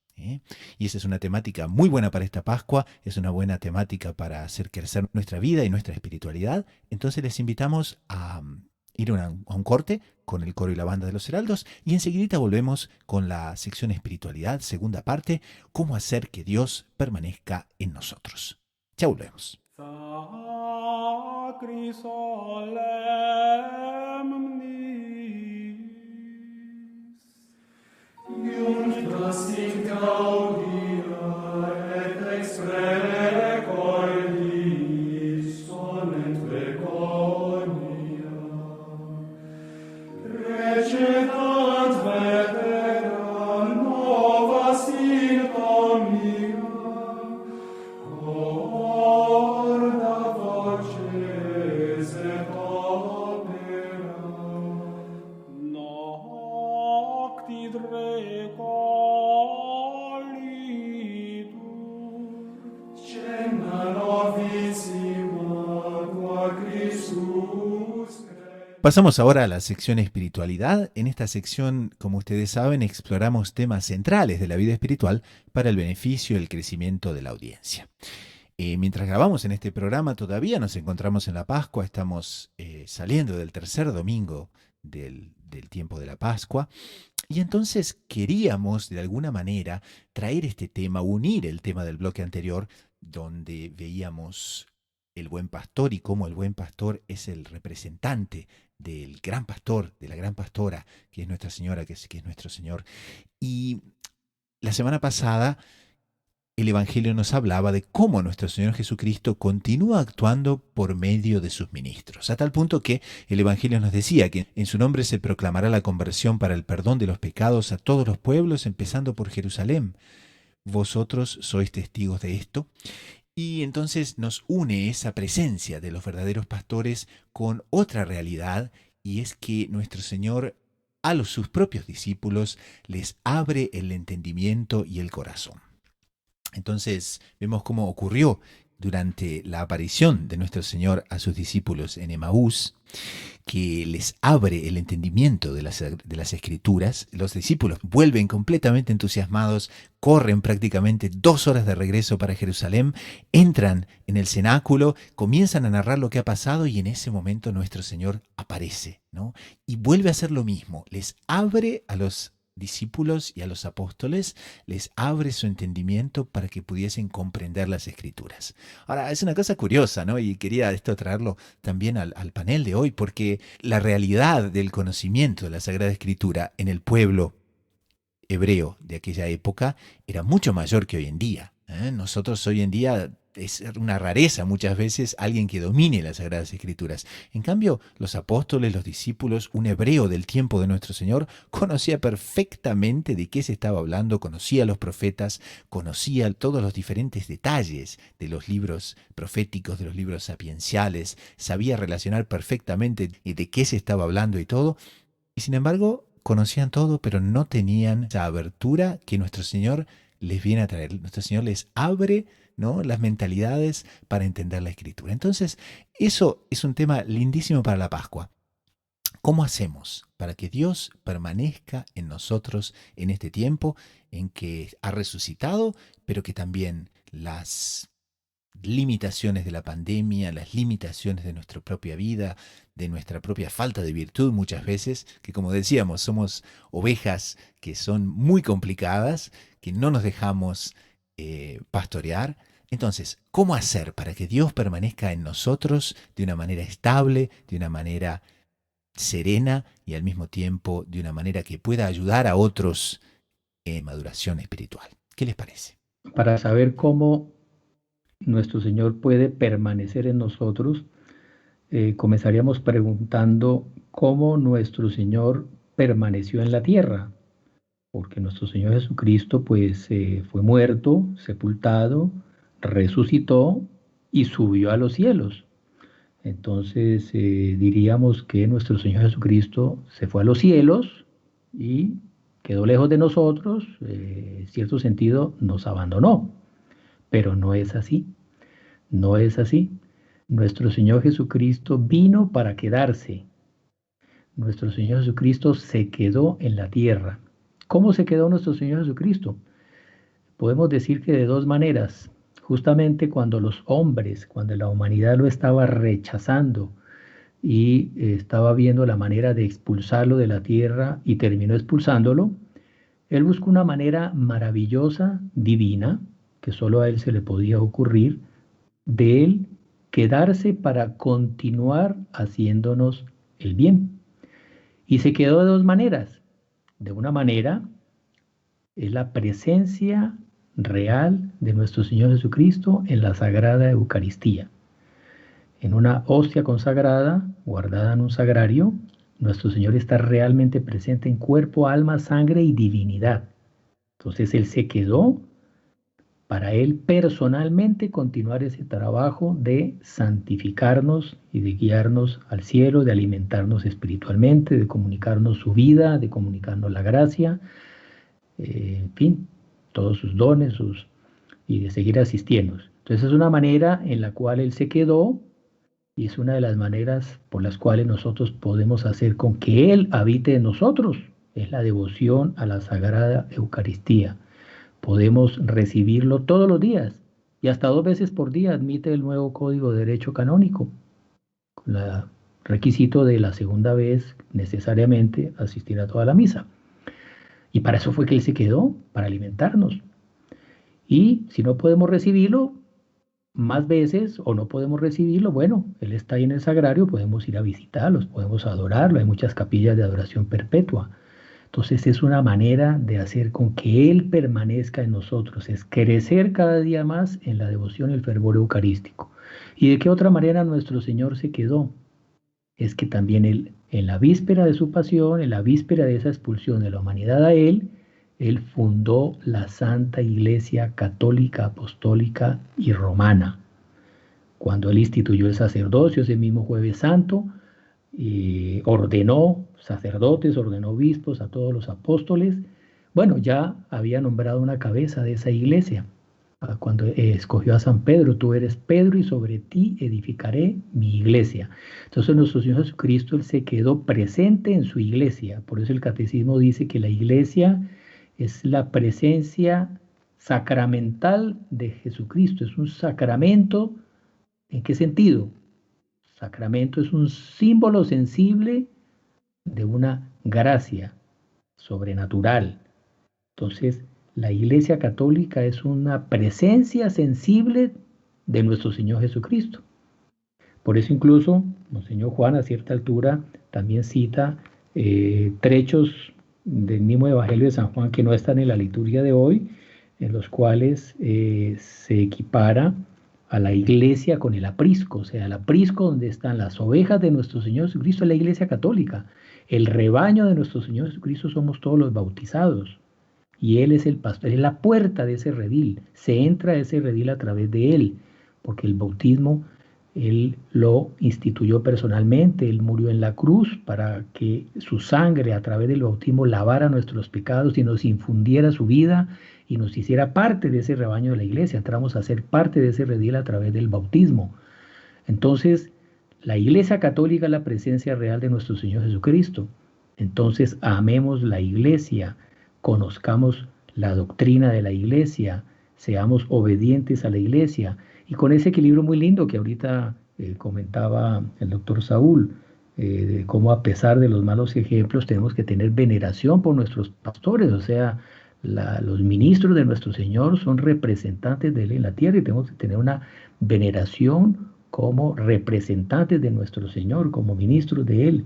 Y esa es una temática muy buena para esta Pascua, es una buena temática para hacer crecer nuestra vida y nuestra espiritualidad. Entonces les invitamos a ir a un corte con el coro y la banda de los heraldos y enseguida volvemos con la sección espiritualidad, segunda parte, cómo hacer que Dios permanezca en nosotros. Ya volvemos. Sacri solemnis Iunt prosit gaudia et exprere coelis sonent Begonia Recedat vetera nova sin Domina Corda voces et opera Nocti recolitur Cena novissima qua Christus Pasamos ahora a la sección espiritualidad. En esta sección, como ustedes saben, exploramos temas centrales de la vida espiritual para el beneficio y el crecimiento de la audiencia. Mientras grabamos en este programa, todavía nos encontramos en la Pascua, estamos saliendo del tercer domingo del tiempo de la Pascua, y entonces queríamos de alguna manera traer este tema, unir el tema del bloque anterior, donde veíamos el buen pastor y cómo el buen pastor es el representante del gran pastor, de la gran pastora, que es Nuestra Señora, que es nuestro Señor. Y la semana pasada el Evangelio nos hablaba de cómo nuestro Señor Jesucristo continúa actuando por medio de sus ministros, a tal punto que el Evangelio nos decía que en su nombre se proclamará la conversión para el perdón de los pecados a todos los pueblos, empezando por Jerusalén. Vosotros sois testigos de esto. Y entonces nos une esa presencia de los verdaderos pastores con otra realidad, y es que nuestro Señor a sus propios discípulos les abre el entendimiento y el corazón. Entonces vemos cómo ocurrió durante la aparición de nuestro Señor a sus discípulos en Emaús, que les abre el entendimiento de las Escrituras. Los discípulos vuelven completamente entusiasmados, corren prácticamente 2 horas de regreso para Jerusalén, entran en el cenáculo, comienzan a narrar lo que ha pasado y en ese momento nuestro Señor aparece, ¿no? Y vuelve a hacer lo mismo, les abre a los discípulos y a los apóstoles, les abre su entendimiento para que pudiesen comprender las Escrituras. Ahora, es una cosa curiosa, ¿no? Y quería esto traerlo también al panel de hoy, porque la realidad del conocimiento de la Sagrada Escritura en el pueblo hebreo de aquella época era mucho mayor que hoy en día. Nosotros hoy en día es una rareza muchas veces alguien que domine las Sagradas Escrituras. En cambio, los apóstoles, los discípulos, un hebreo del tiempo de nuestro Señor, conocía perfectamente de qué se estaba hablando, conocía a los profetas, conocía todos los diferentes detalles de los libros proféticos, de los libros sapienciales, sabía relacionar perfectamente de qué se estaba hablando y todo, y sin embargo, conocían todo, pero no tenían esa abertura que nuestro Señor les viene a traer. Nuestro Señor les abre, ¿no?, las mentalidades para entender la Escritura. Entonces, eso es un tema lindísimo para la Pascua. ¿Cómo hacemos para que Dios permanezca en nosotros en este tiempo en que ha resucitado, pero que también las limitaciones de la pandemia, las limitaciones de nuestra propia vida, de nuestra propia falta de virtud muchas veces, que como decíamos, somos ovejas que son muy complicadas, que no nos dejamos pastorear? Entonces, ¿cómo hacer para que Dios permanezca en nosotros de una manera estable, de una manera serena y al mismo tiempo de una manera que pueda ayudar a otros en maduración espiritual? ¿Qué les parece? Para saber cómo nuestro Señor puede permanecer en nosotros, comenzaríamos preguntando cómo nuestro Señor permaneció en la tierra, porque nuestro Señor Jesucristo pues fue muerto, sepultado, resucitó y subió a los cielos. Entonces diríamos que nuestro Señor Jesucristo se fue a los cielos y quedó lejos de nosotros, en cierto sentido nos abandonó, pero no es así, no es así. Nuestro Señor Jesucristo vino para quedarse. Nuestro Señor Jesucristo se quedó en la tierra. ¿Cómo se quedó nuestro Señor Jesucristo? Podemos decir que de 2 maneras. Justamente cuando los hombres, cuando la humanidad lo estaba rechazando, y estaba viendo la manera de expulsarlo de la tierra y terminó expulsándolo, él buscó una manera maravillosa, divina, que solo a él se le podía ocurrir, de él quedarse para continuar haciéndonos el bien. Y se quedó de dos maneras. De una manera es la presencia real de nuestro Señor Jesucristo en la Sagrada Eucaristía. En una hostia consagrada, guardada en un sagrario, nuestro Señor está realmente presente en cuerpo, alma, sangre y divinidad. Entonces Él se quedó para Él personalmente continuar ese trabajo de santificarnos y de guiarnos al cielo, de alimentarnos espiritualmente, de comunicarnos su vida, de comunicarnos la gracia, en fin, todos sus dones y de seguir asistiéndonos. Entonces es una manera en la cual Él se quedó y es una de las maneras por las cuales nosotros podemos hacer con que Él habite en nosotros. Es la devoción a la Sagrada Eucaristía. Podemos recibirlo todos los días y hasta 2 veces por día admite el nuevo Código de Derecho Canónico, con el requisito de la segunda vez necesariamente asistir a toda la misa. Y para eso fue que Él se quedó, para alimentarnos. Y si no podemos recibirlo más veces o no podemos recibirlo, bueno, Él está ahí en el sagrario, podemos ir a visitarlos, podemos adorarlo, hay muchas capillas de adoración perpetua. Entonces es una manera de hacer con que Él permanezca en nosotros, es crecer cada día más en la devoción y el fervor eucarístico. ¿Y de qué otra manera nuestro Señor se quedó? Es que también Él, en la víspera de su pasión, en la víspera de esa expulsión de la humanidad a Él fundó la Santa Iglesia Católica, Apostólica y Romana. Cuando Él instituyó el sacerdocio ese mismo Jueves Santo, ordenó sacerdotes, ordenó obispos a todos los apóstoles. Bueno, ya había nombrado una cabeza de esa iglesia. Cuando escogió a San Pedro, tú eres Pedro y sobre ti edificaré mi iglesia. Entonces nuestro Señor Jesucristo, Él se quedó presente en su iglesia. Por eso el catecismo dice que la iglesia es la presencia sacramental de Jesucristo. Es un sacramento. ¿En qué sentido? Sacramento es un símbolo sensible de una gracia sobrenatural. Entonces, la Iglesia Católica es una presencia sensible de nuestro Señor Jesucristo. Por eso incluso Monseñor Juan a cierta altura también cita trechos del mismo Evangelio de San Juan que no están en la liturgia de hoy, en los cuales se equipara a la iglesia con el aprisco, o sea, el aprisco donde están las ovejas de nuestro Señor Jesucristo es la iglesia católica. El rebaño de nuestro Señor Jesucristo somos todos los bautizados. Y Él es el pastor, es la puerta de ese redil. Se entra a ese redil a través de Él, porque el bautismo Él lo instituyó personalmente. Él murió en la cruz para que su sangre a través del bautismo lavara nuestros pecados y nos infundiera su vida y nos hiciera parte de ese rebaño de la iglesia. Entramos a ser parte de ese redil a través del bautismo. Entonces, la Iglesia Católica es la presencia real de nuestro Señor Jesucristo. Entonces, amemos la iglesia, conozcamos la doctrina de la iglesia, seamos obedientes a la iglesia. Y con ese equilibrio muy lindo que ahorita comentaba el doctor Saúl, de cómo a pesar de los malos ejemplos tenemos que tener veneración por nuestros pastores, o sea, los ministros de nuestro Señor son representantes de Él en la tierra y tenemos que tener una veneración como representantes de nuestro Señor, como ministros de Él.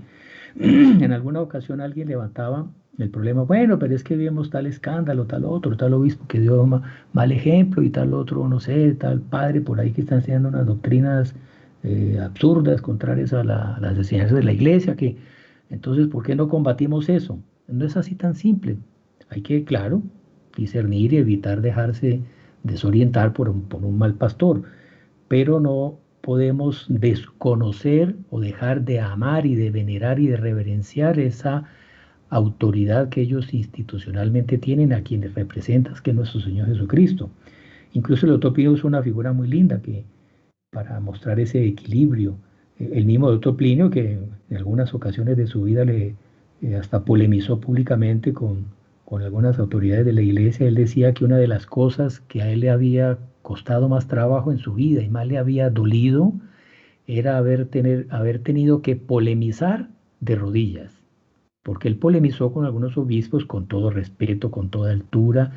En alguna ocasión alguien levantaba el problema, bueno, pero es que vemos tal escándalo, tal otro, tal obispo que dio mal ejemplo y tal otro, no sé, tal padre por ahí que está enseñando unas doctrinas absurdas, contrarias a las enseñanzas de la iglesia, que entonces, ¿por qué no combatimos eso? No es así tan simple. Hay que, claro, discernir y evitar dejarse desorientar por un mal pastor, pero no podemos desconocer o dejar de amar y de venerar y de reverenciar esa autoridad que ellos institucionalmente tienen a quienes representan, que es nuestro Señor Jesucristo. Incluso el doctor Plinio es una figura muy linda para mostrar ese equilibrio. El mismo doctor Plinio, que en algunas ocasiones de su vida hasta polemizó públicamente con algunas autoridades de la iglesia, él decía que una de las cosas que a él le había costado más trabajo en su vida y más le había dolido era haber tenido que polemizar de rodillas, porque él polemizó con algunos obispos con todo respeto, con toda altura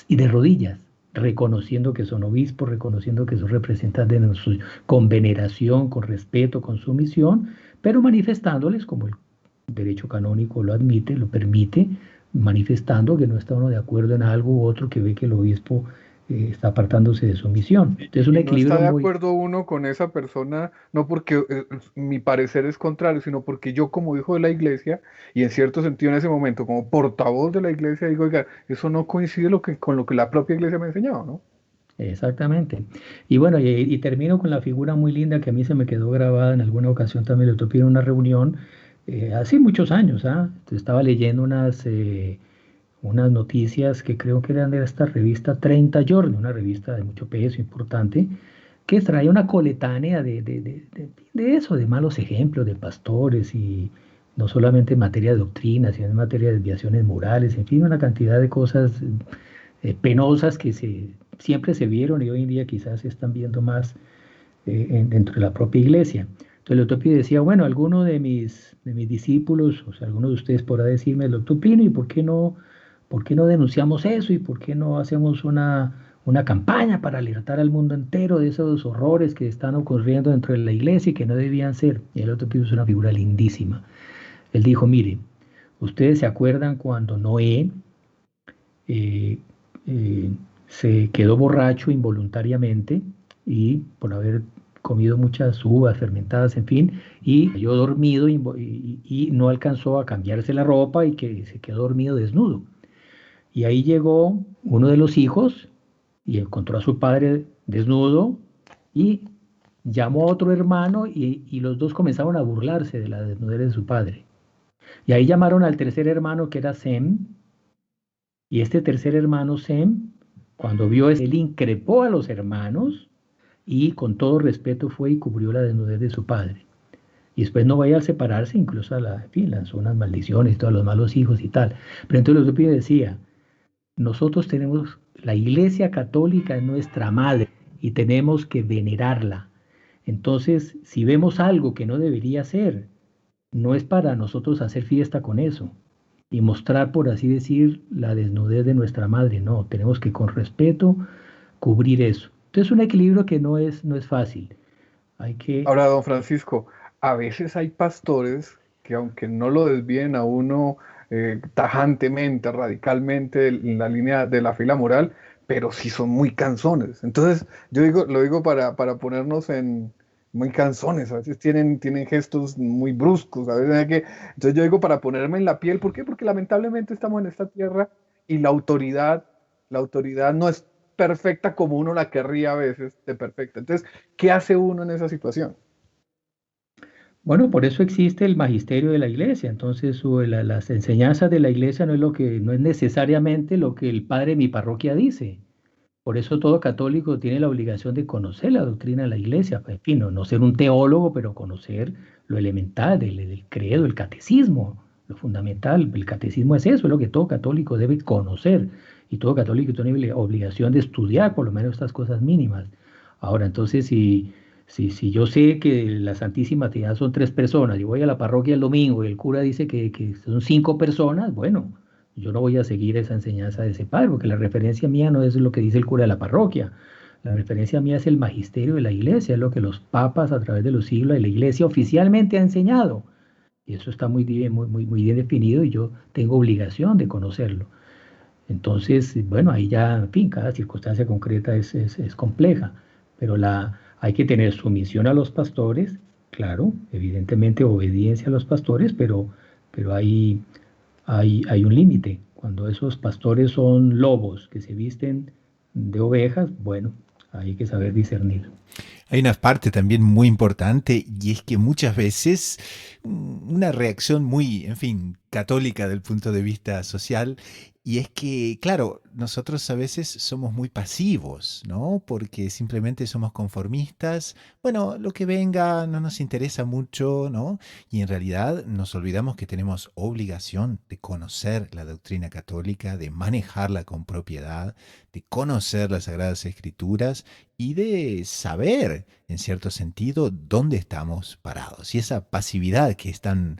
y de rodillas, reconociendo que son obispos, reconociendo que son representantes de nosotros, con veneración, con respeto, con sumisión, pero manifestándoles, como el derecho canónico lo admite, lo permite, manifestando que no está uno de acuerdo en algo u otro, que ve que el obispo está apartándose de su misión. Entonces, un Y no está equilibrio de muy... acuerdo uno con esa persona, no porque mi parecer es contrario, sino porque yo como hijo de la iglesia, y en cierto sentido en ese momento como portavoz de la iglesia, digo, oiga, eso no coincide con lo que la propia iglesia me ha enseñado, ¿no? Exactamente. Y bueno, y termino con la figura muy linda que a mí se me quedó grabada en alguna ocasión también, le topé en una reunión, hace muchos años, ¿ah? Estaba leyendo unas noticias que creo que eran de esta revista 30 Giorni, una revista de mucho peso, importante, que traía una coletánea de eso, de malos ejemplos de pastores y no solamente en materia de doctrina, sino en materia de desviaciones morales, en fin, una cantidad de cosas penosas que siempre se vieron y hoy en día quizás se están viendo más dentro de la propia iglesia. Entonces el doctor Pino decía, bueno, alguno de mis discípulos, o sea, alguno de ustedes podrá decirme, el doctor Pino, ¿y por qué no denunciamos eso? ¿Y por qué no hacemos una campaña para alertar al mundo entero de esos horrores que están ocurriendo dentro de la iglesia y que no debían ser? Y el doctor Pino es una figura lindísima. Él dijo, mire, ustedes se acuerdan cuando Noé eh, eh, se quedó borracho involuntariamente y por haber comido muchas uvas fermentadas, en fin, y cayó dormido y no alcanzó a cambiarse la ropa y que se quedó dormido desnudo. Y ahí llegó uno de los hijos y encontró a su padre desnudo y llamó a otro hermano y los dos comenzaron a burlarse de la desnudez de su padre. Y ahí llamaron al tercer hermano que era Sem, y este tercer hermano, Sem, cuando vio eso, él increpó a los hermanos y con todo respeto fue y cubrió la desnudez de su padre. Y después no vaya a separarse, incluso en fin, lanzó unas maldiciones, todos los malos hijos y tal. Pero entonces los Pío decía, nosotros tenemos, la Iglesia Católica es nuestra madre y tenemos que venerarla. Entonces, si vemos algo que no debería ser, no es para nosotros hacer fiesta con eso y mostrar, por así decir, la desnudez de nuestra madre. No, tenemos que con respeto cubrir eso. Entonces, un equilibrio que no es fácil. Hay que, Ahora, don Francisco, a veces hay pastores que aunque no lo desvíen a uno tajantemente, radicalmente en la línea de la fila moral, pero sí son muy cansones. Entonces, yo digo, lo digo para ponernos en muy cansones, a veces tienen gestos muy bruscos, a veces hay que, entonces yo digo para ponerme en la piel, ¿por qué? Porque lamentablemente estamos en esta tierra y la autoridad no es perfecta como uno la querría a veces de perfecta. Entonces, ¿qué hace uno en esa situación? bueno, por eso existe el magisterio de la iglesia. Entonces, las enseñanzas de la iglesia no es necesariamente lo que el padre de mi parroquia dice. Por eso todo católico tiene la obligación de conocer la doctrina de la iglesia, pues, en fin, no ser un teólogo, pero conocer lo elemental del credo, el catecismo, lo fundamental. El catecismo es eso, es lo que todo católico debe conocer y todo católico tiene la obligación de estudiar por lo menos estas cosas mínimas. Ahora, entonces, si yo sé que la Santísima Trinidad son 3 personas, yo voy a la parroquia el domingo y el cura dice que son 5 personas, bueno, yo no voy a seguir esa enseñanza de ese padre, porque la referencia mía no es lo que dice el cura de la parroquia. La referencia mía es el magisterio de la iglesia, es lo que los papas a través de los siglos de la iglesia oficialmente ha enseñado. Y eso está muy bien, muy bien definido y yo tengo obligación de conocerlo. Entonces, bueno, ahí ya, en fin, cada circunstancia concreta es compleja, pero hay que tener sumisión a los pastores, claro, evidentemente obediencia a los pastores, pero hay un límite. Cuando esos pastores son lobos que se visten de ovejas, bueno, hay que saber discernir. Hay una parte también muy importante y es que muchas veces una reacción muy, en fin, católica del punto de vista social Y es que, claro, nosotros a veces somos muy pasivos, ¿no? Porque simplemente somos conformistas. Bueno, lo que venga no nos interesa mucho, ¿no? Y en realidad nos olvidamos que tenemos obligación de conocer la doctrina católica, de manejarla con propiedad, de conocer las Sagradas Escrituras y de saber, en cierto sentido, dónde estamos parados. Y esa pasividad que es tan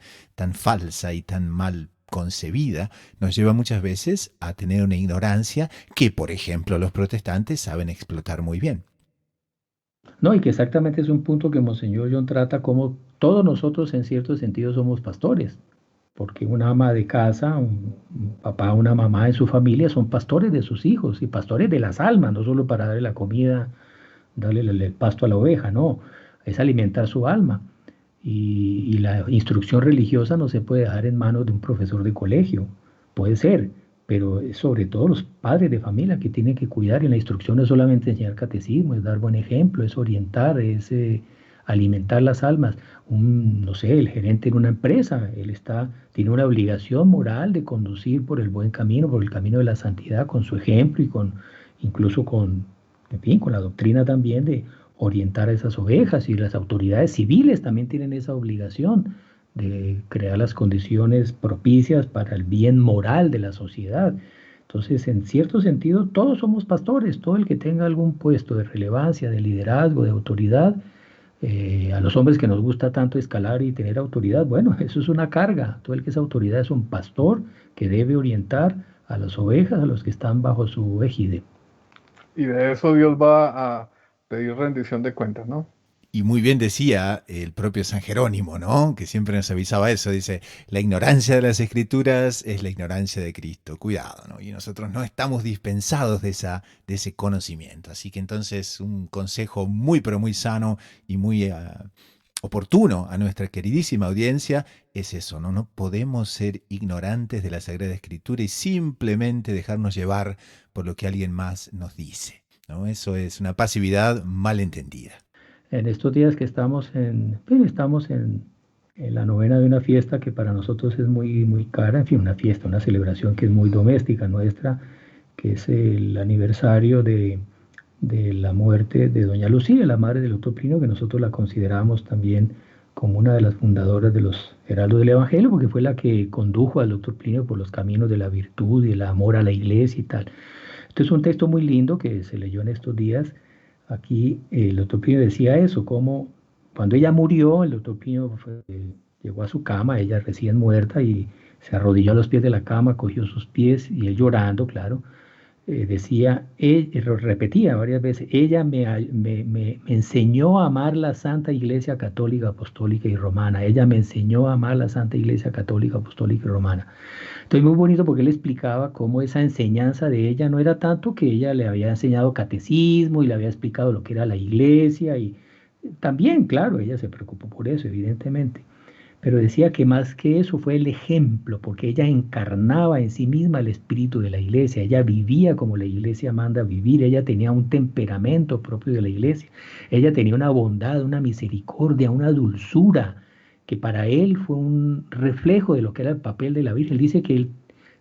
falsa y tan mal concebida nos lleva muchas veces a tener una ignorancia que, por ejemplo, los protestantes saben explotar muy bien. No, y que exactamente es un punto que Monseñor John trata como todos nosotros en cierto sentido somos pastores, porque una ama de casa, un papá, una mamá en su familia son pastores de sus hijos y pastores de las almas, no solo para darle la comida, darle el pasto a la oveja, no, es alimentar su alma. Y la instrucción religiosa no se puede dejar en manos de un profesor de colegio, puede ser, pero es sobre todo los padres de familia que tienen que cuidar. Y la instrucción no es solamente enseñar catecismo, es dar buen ejemplo, es orientar, es alimentar las almas. No sé, el gerente en una empresa, tiene una obligación moral de conducir por el buen camino, por el camino de la santidad, con su ejemplo y incluso en fin, con la doctrina también de orientar a esas ovejas, y las autoridades civiles también tienen esa obligación de crear las condiciones propicias para el bien moral de la sociedad. Entonces, en cierto sentido, todos somos pastores, todo el que tenga algún puesto de relevancia, de liderazgo, de autoridad, a los hombres que nos gusta tanto escalar y tener autoridad, bueno, eso es una carga. Todo el que es autoridad es un pastor que debe orientar a las ovejas, a los que están bajo su égide. Y de eso Dios va a pedir rendición de cuentas, ¿no? Y muy bien decía el propio San Jerónimo, ¿no? Que siempre nos avisaba eso, dice, la ignorancia de las escrituras es la ignorancia de Cristo, cuidado, ¿no? Y nosotros no estamos dispensados de ese conocimiento. Así que entonces un consejo muy, pero muy sano y muy oportuno a nuestra queridísima audiencia es eso, ¿no? No podemos ser ignorantes de la Sagrada Escritura y simplemente dejarnos llevar por lo que alguien más nos dice, ¿no? Eso es una pasividad mal entendida. En estos días que estamos en la novena de una fiesta que para nosotros es muy, muy cara, en fin, una fiesta, una celebración que es muy doméstica nuestra, que es el aniversario de la muerte de doña Lucía, la madre del doctor Plinio, que nosotros la consideramos también como una de las fundadoras de los Heraldos del Evangelio, porque fue la que condujo al doctor Plinio por los caminos de la virtud y el amor a la iglesia y tal. Este es un texto muy lindo que se leyó en estos días. Aquí el doctor Plinio decía eso, como cuando ella murió, el doctor Plinio llegó a su cama, ella recién muerta, y se arrodilló a los pies de la cama, cogió sus pies, y él llorando, claro, decía, repetía varias veces, ella me enseñó a amar la Santa Iglesia Católica, Apostólica y Romana, ella me enseñó a amar la Santa Iglesia Católica, Apostólica y Romana. Entonces, muy bonito porque él explicaba cómo esa enseñanza de ella no era tanto que ella le había enseñado catecismo y le había explicado lo que era la iglesia, y también, claro, ella se preocupó por eso, evidentemente, pero decía que más que eso fue el ejemplo, porque ella encarnaba en sí misma el espíritu de la iglesia, ella vivía como la iglesia manda vivir, ella tenía un temperamento propio de la iglesia, ella tenía una bondad, una misericordia, una dulzura, que para él fue un reflejo de lo que era el papel de la Virgen. Él dice que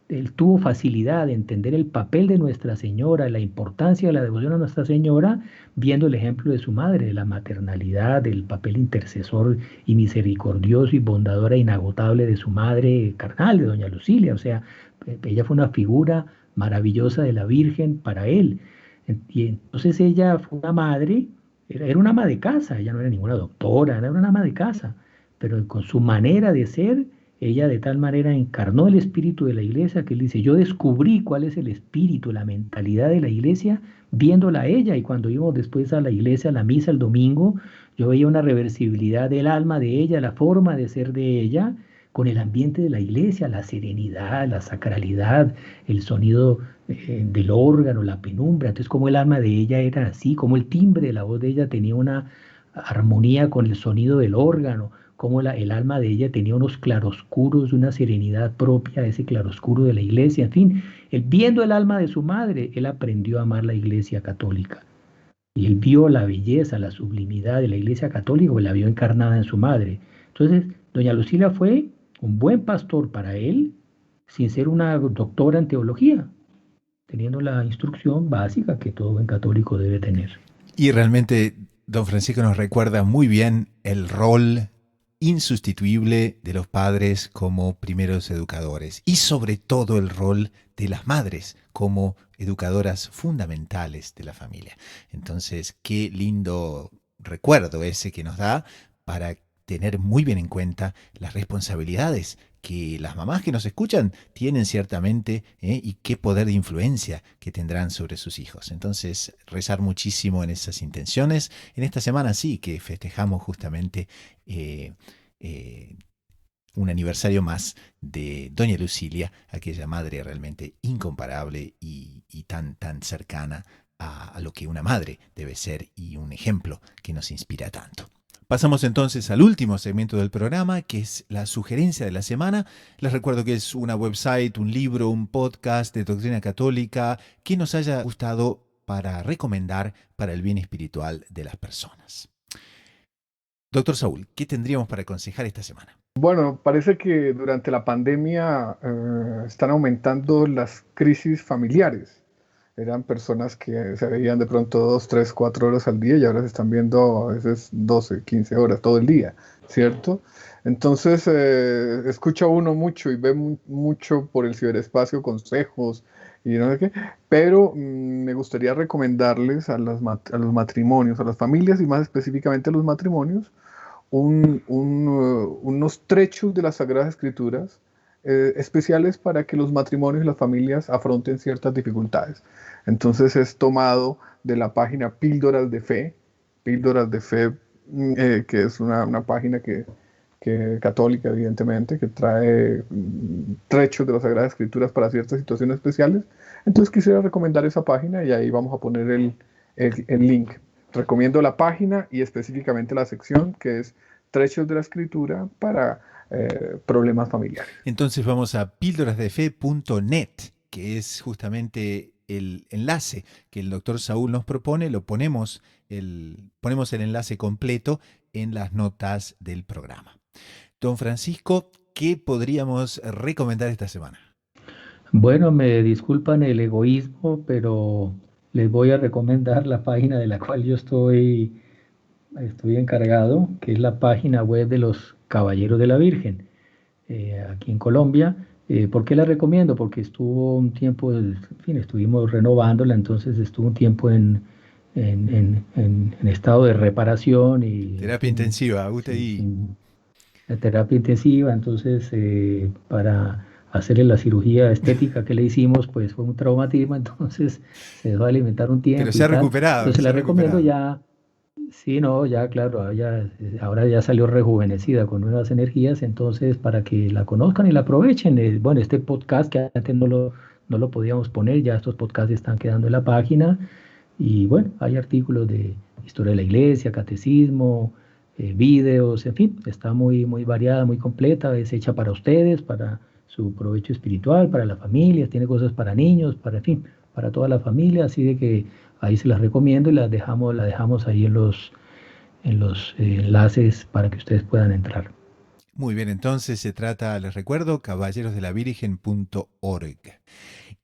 él tuvo facilidad de entender el papel de Nuestra Señora, la importancia de la devoción a Nuestra Señora, viendo el ejemplo de su madre, de la maternalidad, del papel intercesor y misericordioso y bondadora e inagotable de su madre carnal, de doña Lucilia. O sea, ella fue una figura maravillosa de la Virgen para él. Y entonces ella fue una madre, era una ama de casa, ella no era ninguna doctora, era una ama de casa, pero con su manera de ser, ella de tal manera encarnó el espíritu de la iglesia que él dice, yo descubrí cuál es el espíritu, la mentalidad de la iglesia viéndola a ella. Y cuando íbamos después a la iglesia, a la misa el domingo, yo veía una reversibilidad del alma de ella, la forma de ser de ella, con el ambiente de la iglesia, la serenidad, la sacralidad, el sonido del órgano, la penumbra. Entonces, como el alma de ella era así, como el timbre de la voz de ella tenía una armonía con el sonido del órgano, como el alma de ella tenía unos claroscuros, una serenidad propia, ese claroscuro de la iglesia. En fin, él, viendo el alma de su madre, él aprendió a amar la iglesia católica. Y él vio la belleza, la sublimidad de la iglesia católica, pues la vio encarnada en su madre. Entonces, doña Lucila fue un buen pastor para él, sin ser una doctora en teología, teniendo la instrucción básica que todo buen católico debe tener. Y realmente, don Francisco nos recuerda muy bien el rol insustituible de los padres como primeros educadores y sobre todo el rol de las madres como educadoras fundamentales de la familia. Entonces, qué lindo recuerdo ese que nos da para tener muy bien en cuenta las responsabilidades que las mamás que nos escuchan tienen ciertamente, y qué poder de influencia que tendrán sobre sus hijos. Entonces, rezar muchísimo en esas intenciones. En esta semana sí que festejamos justamente un aniversario más de Doña Lucilia, aquella madre realmente incomparable y tan cercana a lo que una madre debe ser y un ejemplo que nos inspira tanto. Pasamos entonces al último segmento del programa, que es la sugerencia de la semana. Les recuerdo que es una website, un libro, un podcast de doctrina católica que nos haya gustado para recomendar para el bien espiritual de las personas. Doctor Saúl, ¿qué tendríamos para aconsejar esta semana? Bueno, parece que durante la pandemia están aumentando las crisis familiares. Eran personas que se veían de pronto 2, 3, 4 horas al día y ahora se están viendo a veces 12, 15 horas todo el día, ¿cierto? Entonces escucha uno mucho y ve mucho por el ciberespacio consejos y no sé qué, pero me gustaría recomendarles a los matrimonios, a las familias y más específicamente a los matrimonios, unos trechos de las Sagradas Escrituras especiales para que los matrimonios y las familias afronten ciertas dificultades. Entonces es tomado de la página Píldoras de Fe, que es una página que católica, evidentemente, que trae trechos de las Sagradas Escrituras para ciertas situaciones especiales. Entonces quisiera recomendar esa página y ahí vamos a poner el link. Recomiendo la página y específicamente la sección que es Trechos de la Escritura para problemas familiares. Entonces vamos a píldorasdefe.net, que es justamente el enlace que el doctor Saúl nos propone. Ponemos el enlace completo en las notas del programa. Don Francisco, ¿qué podríamos recomendar esta semana? Bueno, me disculpan el egoísmo, pero les voy a recomendar la página de la cual yo estoy encargado, que es la página web de los Caballeros de la Virgen, aquí en Colombia. ¿Por qué la recomiendo? Porque estuvo un tiempo, en fin, estuvimos renovándola, entonces estuvo un tiempo en estado de reparación y terapia intensiva, UTI. Terapia intensiva, entonces para hacerle la cirugía estética que le hicimos, pues fue un traumatismo, entonces se dejó de alimentar un tiempo. Pero se ha recuperado. Entonces la recomiendo ya. Sí, no, ya claro, ahora ya salió rejuvenecida con nuevas energías, entonces para que la conozcan y la aprovechen. Bueno, este podcast que antes no lo podíamos poner, ya estos podcasts están quedando en la página y bueno, hay artículos de historia de la iglesia, catecismo, vídeos, en fin, está muy, muy variada, muy completa, es hecha para ustedes, para su provecho espiritual, para las familias, tiene cosas para niños, para, en fin, para toda la familia, así de que ahí se las recomiendo y la dejamos ahí en los enlaces para que ustedes puedan entrar. Muy bien, entonces se trata, les recuerdo, caballerosdelavirgen.org.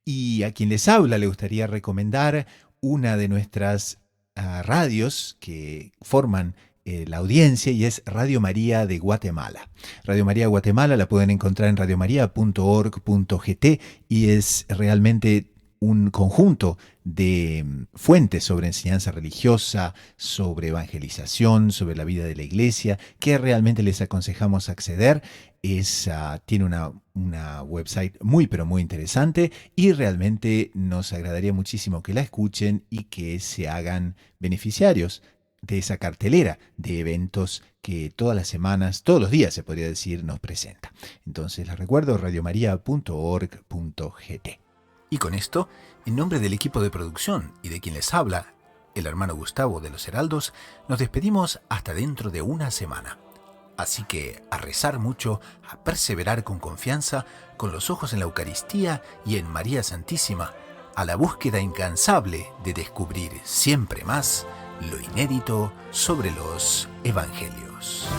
Y a quien les habla le gustaría recomendar una de nuestras radios que forman la audiencia y es Radio María de Guatemala. Radio María de Guatemala la pueden encontrar en radiomaria.org.gt y es realmente un conjunto de fuentes sobre enseñanza religiosa, sobre evangelización, sobre la vida de la iglesia, que realmente les aconsejamos acceder. Tiene una website muy pero muy interesante y realmente nos agradaría muchísimo que la escuchen y que se hagan beneficiarios de esa cartelera de eventos que todas las semanas, todos los días se podría decir, nos presenta. Entonces les recuerdo radiomaria.org.gt. Y con esto, en nombre del equipo de producción y de quien les habla, el hermano Gustavo de los Heraldos, nos despedimos hasta dentro de una semana. Así que a rezar mucho, a perseverar con confianza, con los ojos en la Eucaristía y en María Santísima, a la búsqueda incansable de descubrir siempre más lo inédito sobre los Evangelios.